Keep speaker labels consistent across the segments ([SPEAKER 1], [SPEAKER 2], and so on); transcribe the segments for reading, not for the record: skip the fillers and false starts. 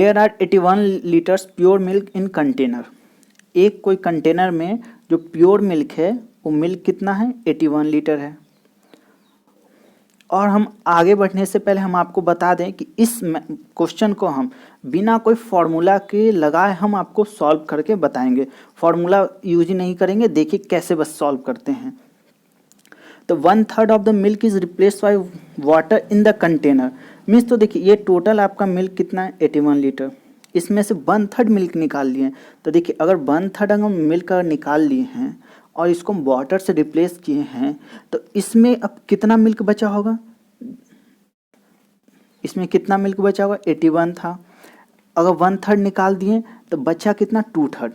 [SPEAKER 1] There are 81 litres pure milk in container. एक कोई container में जो प्योर मिल्क है वो मिल्क कितना है, 81 लीटर है। और हम आगे बढ़ने से पहले हम आपको बता दें कि इस क्वेश्चन को हम बिना कोई फॉर्मूला के लगाए हम आपको सॉल्व करके बताएंगे, फॉर्मूला यूज नहीं करेंगे। देखिए कैसे बस सॉल्व करते हैं। तो 1/3 of the milk is replaced by water in the container. Means तो देखिए ये टोटल आपका मिल्क कितना है, 81 लीटर। इसमें से 1/3 मिल्क निकाल लिए। तो देखिए अगर 1/3 अगर मिल्क अगर निकाल लिए हैं और इसको हम वाटर से रिप्लेस किए हैं तो इसमें अब कितना मिल्क बचा होगा, इसमें कितना मिल्क बचा होगा, 81 था। अगर 1/3 निकाल दिए तो बचा कितना, 2/3।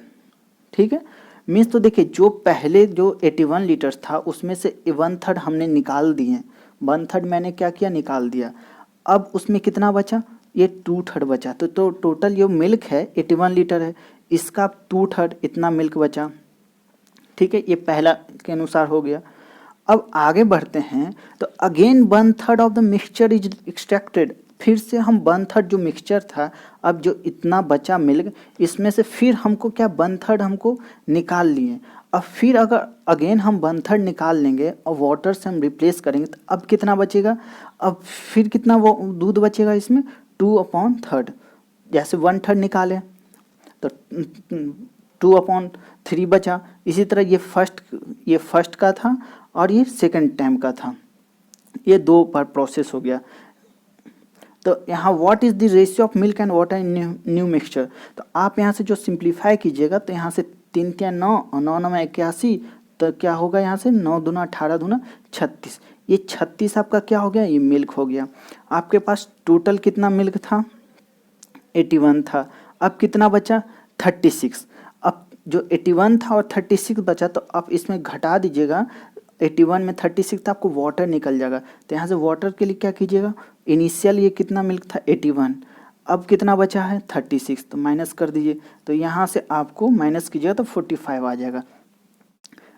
[SPEAKER 1] ठीक है। मीन्स तो देखिए जो पहले जो 81 लीटर्स था उसमें से 1/3 हमने निकाल दिए, 1/3 मैंने क्या किया, निकाल दिया। अब उसमें कितना बचा, ये 2/3 बचा। तो टोटल जो मिल्क है 81 लीटर है, इसका 2/3 इतना मिल्क बचा। ठीक है, ये पहला के अनुसार हो गया। अब आगे बढ़ते हैं तो again 1/3 of the mixture is extracted. फिर से हम 1/3 जो मिक्सचर था, अब जो इतना बचा मिल्क, इसमें से फिर हमको क्या 1/3 हमको निकाल लिए। अब फिर अगर अगेन हम 1/3 निकाल लेंगे और वाटर से हम रिप्लेस करेंगे तो अब कितना बचेगा, अब फिर कितना वो दूध बचेगा इसमें, 2/3। जैसे 1/3 निकाले तो 2/3 बचा। इसी तरह ये फर्स्ट का था और ये सेकंड टाइम का था, ये दो बार प्रोसेस हो गया। तो यहाँ what is the ratio of milk and water in new mixture. तो आप यहाँ से जो सिंप्लीफाई कीजिएगा तो यहाँ से 3 क्या 9 और 9 9 81, तो क्या होगा यहाँ से 9 दूना 18 दूना 36। ये 36 आपका क्या हो गया, ये मिल्क हो गया। आपके पास टोटल कितना मिल्क था, 81 था। अब कितना बचा, 36। अब जो 81 था और 36 बचा तो आप इसमें घटा दीजिएगा। 81 में 36 था, आपको वाटर निकल जाएगा। तो यहाँ से वाटर के लिए क्या कीजिएगा, इनिशियल ये कितना मिल्क था, 81। अब कितना बचा है, 36, तो माइनस कर दीजिए। तो यहाँ से आपको माइनस कीजिएगा तो 45 आ जाएगा।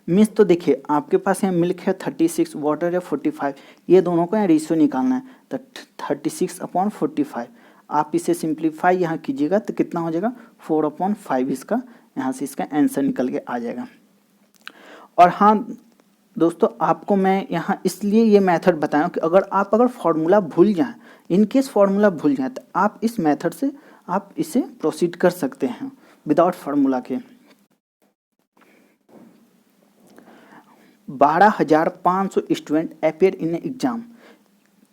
[SPEAKER 1] मीन्स तो देखिए आपके पास यहाँ मिल्क है 36, वाटर है 45, ये दोनों का रेशियो निकालना है। तो 36/45 आप इसे सिंप्लीफाई यहाँ कीजिएगा तो कितना हो जाएगा, 4/5 इसका, यहाँ से इसका आंसर निकल के आ जाएगा। और हाँ दोस्तों, आपको मैं यहाँ इसलिए ये मेथड बताया कि अगर फार्मूला भूल जाएं, इनकेस फार्मूला भूल जाएं तो आप इस मेथड से आप इसे प्रोसीड कर सकते हैं विदाउट फार्मूला के। 12,500 स्टूडेंट अपेयर इन एग्जाम।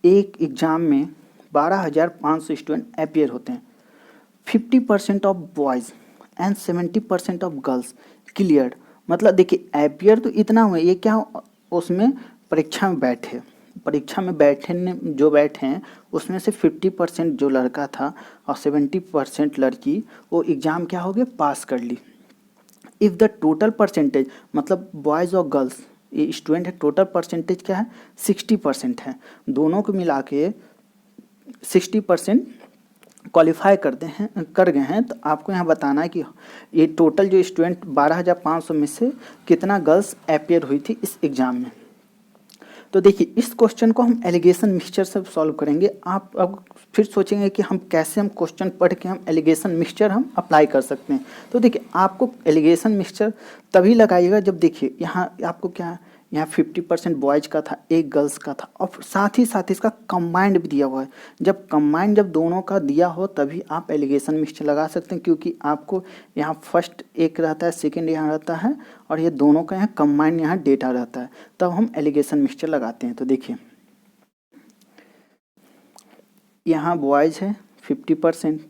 [SPEAKER 1] एक एग्जाम में 12,500 स्टूडेंट अपेयर होते हैं। 50% of boys and 70% of girls cleared. मतलब देखिए अपेयर तो इतना हुआ, ये क्या उसमें परीक्षा में बैठे, परीक्षा में बैठे हैं उसमें से 50% जो लड़का था और 70% लड़की, वो एग्ज़ाम क्या हो गया, पास कर ली। इफ़ द टोटल परसेंटेज, मतलब बॉयज़ और गर्ल्स ये स्टूडेंट है, टोटल परसेंटेज क्या है, 60% है। दोनों को मिला के 60% क्वालिफाई कर गए हैं। तो आपको यहाँ बताना है कि ये टोटल जो स्टूडेंट 12,500 में से कितना गर्ल्स अपेयर हुई थी इस एग्ज़ाम में। तो देखिए इस क्वेश्चन को हम एलिगेशन मिक्सचर से सॉल्व करेंगे। आप अब फिर सोचेंगे कि हम कैसे हम क्वेश्चन पढ़ के हम एलिगेशन मिक्सचर हम अप्लाई कर सकते हैं। तो देखिए आपको एलिगेशन मिक्सचर तभी लगाइएगा जब देखिए यहाँ आपको क्या, यहाँ 50% बॉयज़ का था, एक गर्ल्स का था, और साथ ही साथ इसका कंबाइंड भी दिया हुआ है। जब दोनों का दिया हो तभी आप एलिगेशन मिक्सचर लगा सकते हैं, क्योंकि आपको यहाँ फर्स्ट एक रहता है, सेकंड यहाँ रहता है, और ये दोनों का यहाँ कंबाइंड यहाँ डेटा रहता है, तब हम एलिगेशन मिक्सचर लगाते हैं। तो देखिए यहाँ बॉयज़ है 50%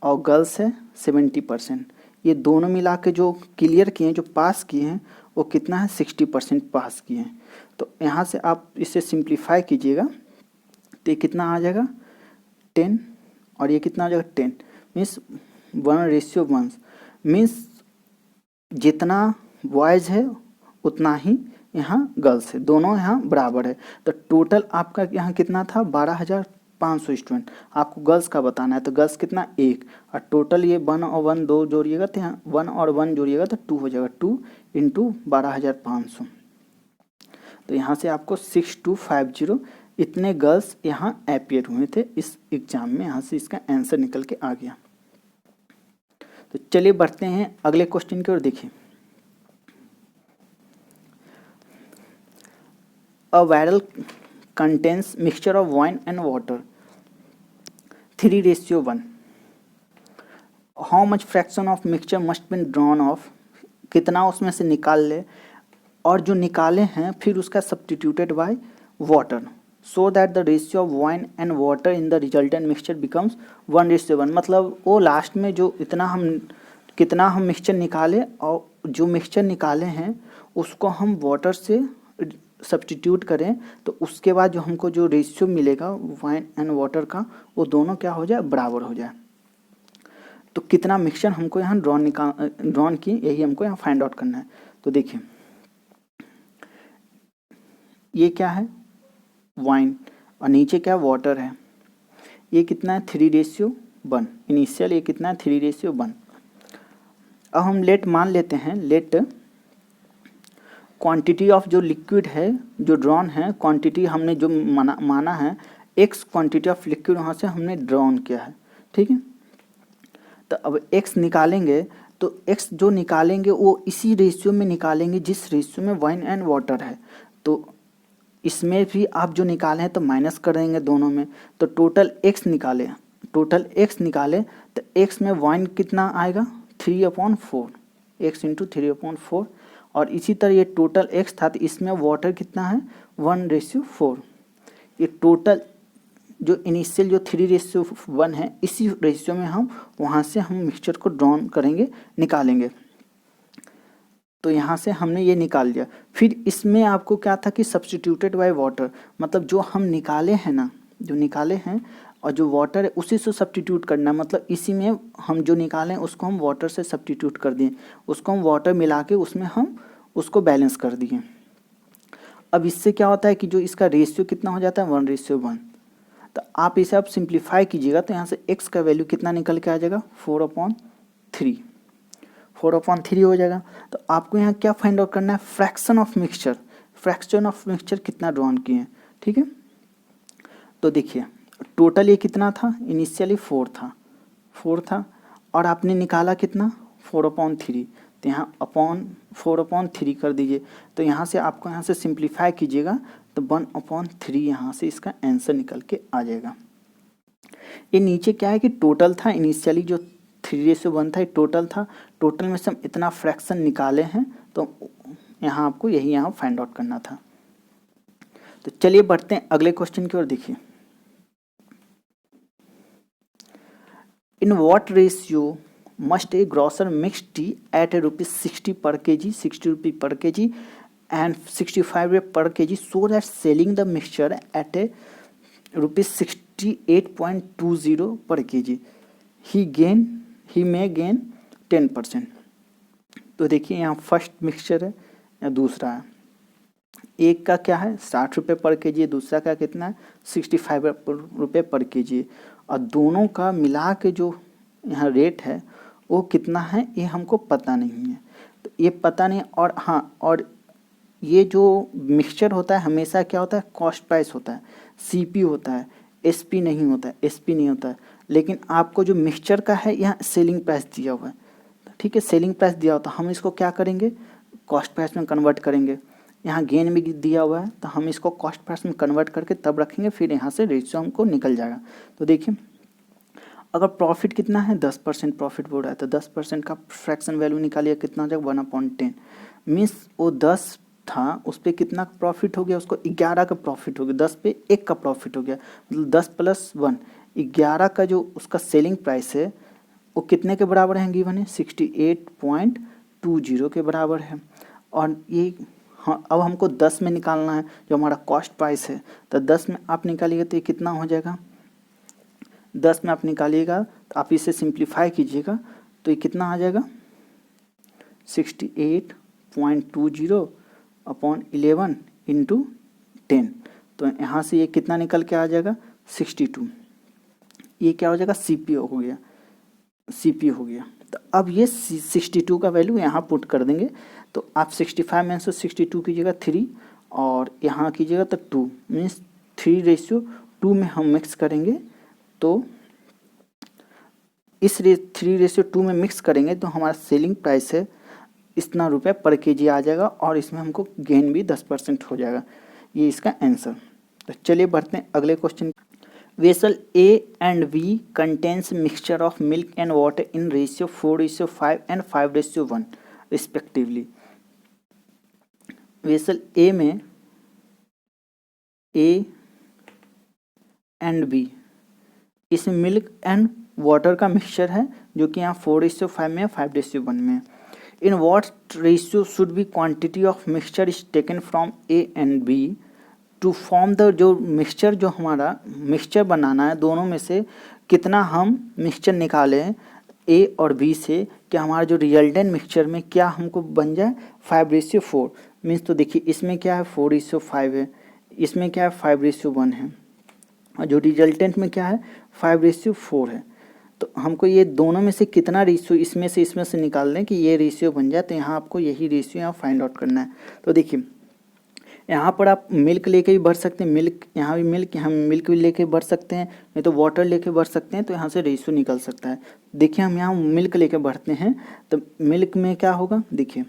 [SPEAKER 1] और गर्ल्स है 70%। ये दोनों मिला के जो क्लियर किए हैं, जो पास किए हैं, वो कितना है, 60% पास किए हैं। तो यहाँ से आप इसे सिंप्लीफाई कीजिएगा तो ये कितना आ जाएगा, 10, और ये कितना आ जाएगा, 10। मीन्स 1:1। मीन्स जितना बॉयज़ है उतना ही यहाँ गर्ल्स है, दोनों यहाँ बराबर है। तो टोटल आपका यहाँ कितना था, 12,500 स्टूडेंट। आपको गर्ल्स का बताना है तो गर्ल्स कितना, 1, और टोटल ये 1 और 1 2 जोड़िएगा तो यहाँ 1 और 1 जोड़िएगा तो 2 हो जाएगा, 2 × 12,500। तो यहाँ से आपको 6250 इतने गर्ल्स यहाँ अपीयर हुए थे इस एग्जाम में। यहाँ से इसका आंसर निकल के आ गया। तो चलिए बढ़ते हैं अगले क्वेश्चन की ओर। देखिए, a vial contains mixture of wine and water 3:1। How much fraction of mixture must been drawn off, कितना उसमें से निकाल ले, और जो निकाले हैं फिर उसका substituted by water, so that the ratio of wine and water in the resultant mixture becomes 1:1। मतलब वो लास्ट में जो कितना हम मिक्सचर निकाले और जो मिक्सचर निकाले हैं उसको हम वाटर से सब्स्टिट्यूट करें तो उसके बाद जो हमको जो रेशियो मिलेगा वाइन एंड वाटर का, वो दोनों क्या हो जाए, बराबर हो जाए। तो कितना मिक्सचर हमको यहाँ ड्रॉन की, यही हमको यहाँ फाइंड आउट करना है। तो देखिए, ये क्या है, वाइन, और नीचे क्या वाटर है। ये कितना है, 3:1। इनिशियल ये कितना है, 3:1। अब हम लेट मान लेते हैं, लेट क्वांटिटी ऑफ जो लिक्विड है जो ड्रॉन है, क्वांटिटी हमने जो माना है x क्वांटिटी ऑफ लिक्विड वहाँ से हमने ड्रॉन किया है, ठीक है। तो अब x निकालेंगे तो x जो निकालेंगे वो इसी रेशियो में निकालेंगे जिस रेशियो में वाइन एंड वाटर है। तो इसमें भी आप जो निकाले हैं तो माइनस करेंगे दोनों में, तो टोटल x निकाले तो x में वाइन कितना आएगा, 3/4, x इंटू 3/4। और इसी तरह ये टोटल x था तो इसमें वाटर कितना है, 1:4। ये टोटल जो इनिशियल जो 3:1 है, इसी रेशियो में हम वहाँ से हम मिक्सचर को ड्रॉन करेंगे, निकालेंगे। तो यहाँ से हमने ये निकाल लिया। फिर इसमें आपको क्या था कि सब्स्टिट्यूटेड बाय वाटर, मतलब जो हम निकाले हैं ना, जो निकाले हैं और जो वाटर है उसी से सब्स्टिट्यूट करना, मतलब इसी में हम जो निकालें उसको हम वाटर से सब्स्टिट्यूट कर दिए, उसको हम वाटर मिला के उसमें हम उसको बैलेंस कर दिए। अब इससे क्या होता है कि जो इसका रेशियो कितना हो जाता है, 1:1। तो आप इसे आप सिंप्लीफाई कीजिएगा तो यहाँ से x का वैल्यू कितना निकल के आ जाएगा, 4/3 हो जाएगा। तो आपको यहाँ क्या फाइंड आउट करना है, फ्रैक्शन ऑफ मिक्सचर कितना ड्रॉन किए हैं, ठीक है। तो देखिए टोटल ये कितना था, इनिशियली 4 था और आपने निकाला कितना, 4/3। तो यहाँ अपॉन 4/3 कर दीजिए। तो यहाँ से आपको यहाँ से सिंप्लीफाई कीजिएगा तो 1/3 यहाँ से इसका आंसर निकल के आ जाएगा। ये नीचे क्या है कि टोटल था, इनिशियली जो 3:1 था, टोटल था, टोटल में से हम इतना फ्रैक्शन निकाले हैं, तो यहाँ आपको यही यहाँ फाइंड आउट करना था। तो चलिए बढ़ते हैं अगले क्वेश्चन की ओर। देखिए, in what ratio must a grocer mix tea at ₹60 per kg, 60 रुपये पर kg and 65 per kg, so that selling the mixture at a ₹68.20 per kg, he may gain 10%। तो देखिए यहाँ फर्स्ट मिक्सचर है या दूसरा है, एक का क्या है 60 रुपये पर kg, दूसरा का कितना है 65 रुपये पर kg, और दोनों का मिला के जो यहाँ रेट है वो कितना है ये हमको पता नहीं है। तो ये पता नहीं, और हाँ, और ये जो मिक्सचर होता है हमेशा क्या होता है, कॉस्ट प्राइस होता है, सीपी होता है, एसपी नहीं होता है। लेकिन आपको जो मिक्सचर का है यहाँ सेलिंग प्राइस दिया हुआ है, ठीक है, सेलिंग प्राइस दिया हुआ, तो हम इसको क्या करेंगे, कॉस्ट प्राइस में कन्वर्ट करेंगे। यहाँ गेन भी दिया हुआ है तो हम इसको कॉस्ट प्राइस में कन्वर्ट करके तब रखेंगे, फिर यहाँ से रेशियो हमको निकल जाएगा। तो देखिए अगर प्रॉफिट कितना है, 10% प्रॉफिट बोल रहा है, तो 10% का फ्रैक्शन वैल्यू निकालिए, कितना हो जाएगा 1/10। मीन्स वो 10 था, उस पर कितना प्रॉफिट हो गया, उसको 11 का प्रॉफिट हो गया, 10 पे 1 का प्रॉफिट हो गया, मतलब 10 + 1 11 का जो उसका सेलिंग प्राइस है वो कितने के बराबर है, गिवन है 68.20 के बराबर है। और ये हाँ, अब हमको 10 में निकालना है जो हमारा कॉस्ट प्राइस है, तो 10 में आप निकालिएगा तो ये कितना हो जाएगा, 10 में आप निकालिएगा तो आप इसे सिंप्लीफाई कीजिएगा तो ये कितना आ जाएगा 68.20/11 × 10। तो यहाँ से ये कितना निकल के आ जाएगा 62। ये क्या हो जाएगा, सीपीओ हो गया। तो अब ये 62 का वैल्यू यहाँ पुट कर देंगे। तो आप 65 में से 62 कीजिएगा 3 और यहाँ कीजिएगा तो 2, मीन्स 3:2 में हम मिक्स करेंगे तो इस 3:2 में मिक्स करेंगे तो हमारा सेलिंग प्राइस है इतना रुपये पर केजी आ जाएगा और इसमें हमको गेन भी 10% हो जाएगा। ये इसका आंसर। तो चलिए बढ़ते हैं अगले question. Vessel A and B contains mixture of milk and water in ratio 4:5 and 5:1 respectively. Vessel A में ए एंड बी इसमें मिल्क एंड वाटर का मिक्सचर है जो कि यहाँ 4:5 में 5:1 में है। In what ratio should be quantity of mixture is taken from A and B to form the, जो मिक्सचर जो हमारा मिक्सचर बनाना है दोनों में से कितना हम मिक्सचर निकालें ए और बी से कि हमारा जो रिजल्टेंट मिक्सचर में क्या हमको बन जाए 5:4 मीन्स। तो देखिए इसमें क्या है 4:5 है, इसमें क्या है 5:1 है और जो रिजल्टेंट में क्या है 5:4 है। तो हमको ये दोनों में से कितना रेशियो इसमें से निकाल लें कि ये रेशियो बन जाए। तो यहाँ आपको यही रेशियो यहाँ फाइंड आउट करना है। तो देखिए यहाँ पर आप मिल्क लेके भी बढ़ सकते हैं, मिल्क यहाँ भी मिल्क, यहाँ मिल्क भी लेके बढ़ सकते हैं, नहीं तो वाटर लेके बढ़ सकते हैं। तो यहाँ से रेशियो निकल सकता है। देखिए हम यहाँ मिल्क लेके बढ़ते हैं तो मिल्क में क्या होगा, देखिए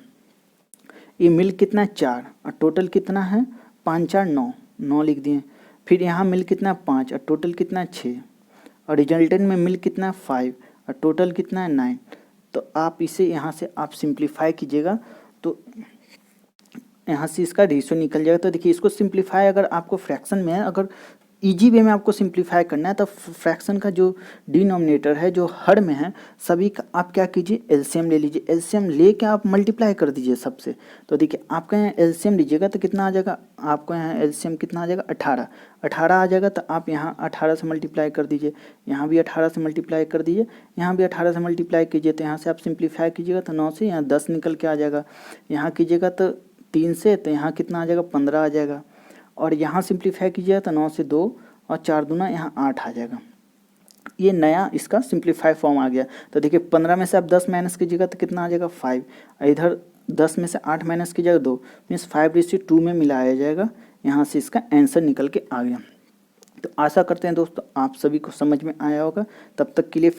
[SPEAKER 1] ये मिल्क कितना है 4 और टोटल कितना है 5 4 9 लिख दिए। फिर यहाँ मिल्क कितना 5 और टोटल कितना 6 और रिजल्टेंट में मिल्क कितना 5 और टोटल कितना है 9। तो आप इसे यहाँ से आप सिंप्लीफाई कीजिएगा तो यहाँ से इसका रेशियो निकल जाएगा। तो देखिए इसको सिंप्लीफाई अगर आपको फ्रैक्शन में है, अगर इजी वे में आपको सिंप्लीफाई करना है तो फ्रैक्शन का जो डिनोमिनेटर है जो हर में है सभी का आप क्या कीजिए एलसीएम ले लीजिए। एलसीएम लेके आप मल्टीप्लाई कर दीजिए सबसे। तो देखिए आपका यहाँ एलसीएम लीजिएगा तो कितना आ जाएगा, आपको यहाँ एलसीएम कितना आ जाएगा 18 आ जाएगा। तो आप यहाँ 18 से मल्टीप्लाई कर दीजिए, यहाँ भी 18 से मल्टीप्लाई कर दीजिए, यहाँ भी 18 से मल्टीप्लाई कीजिए। तो यहाँ से आप सिंप्लीफाई कीजिएगा तो 9 से यहाँ 10 निकल के आ जाएगा। यहाँ कीजिएगा तो 3 से, तो यहाँ कितना आ जाएगा 15 आ जाएगा। और यहाँ सिंप्लीफाई कीजिएगा तो 9 से 2 और 4 दूना यहाँ 8 आ जाएगा। ये नया इसका सिंप्लीफाई फॉर्म आ गया। तो देखिए 15 में से आप 10 माइनस कीजिएगा तो कितना आ जाएगा 5, इधर 10 में से 8 माइनस कीजिएगा 2 मीन्स 5:2 में मिलाया जाएगा। यहाँ से इसका आंसर निकल के आ गया। तो आशा करते हैं दोस्तों आप सभी को समझ में आया होगा। तब तक के लिए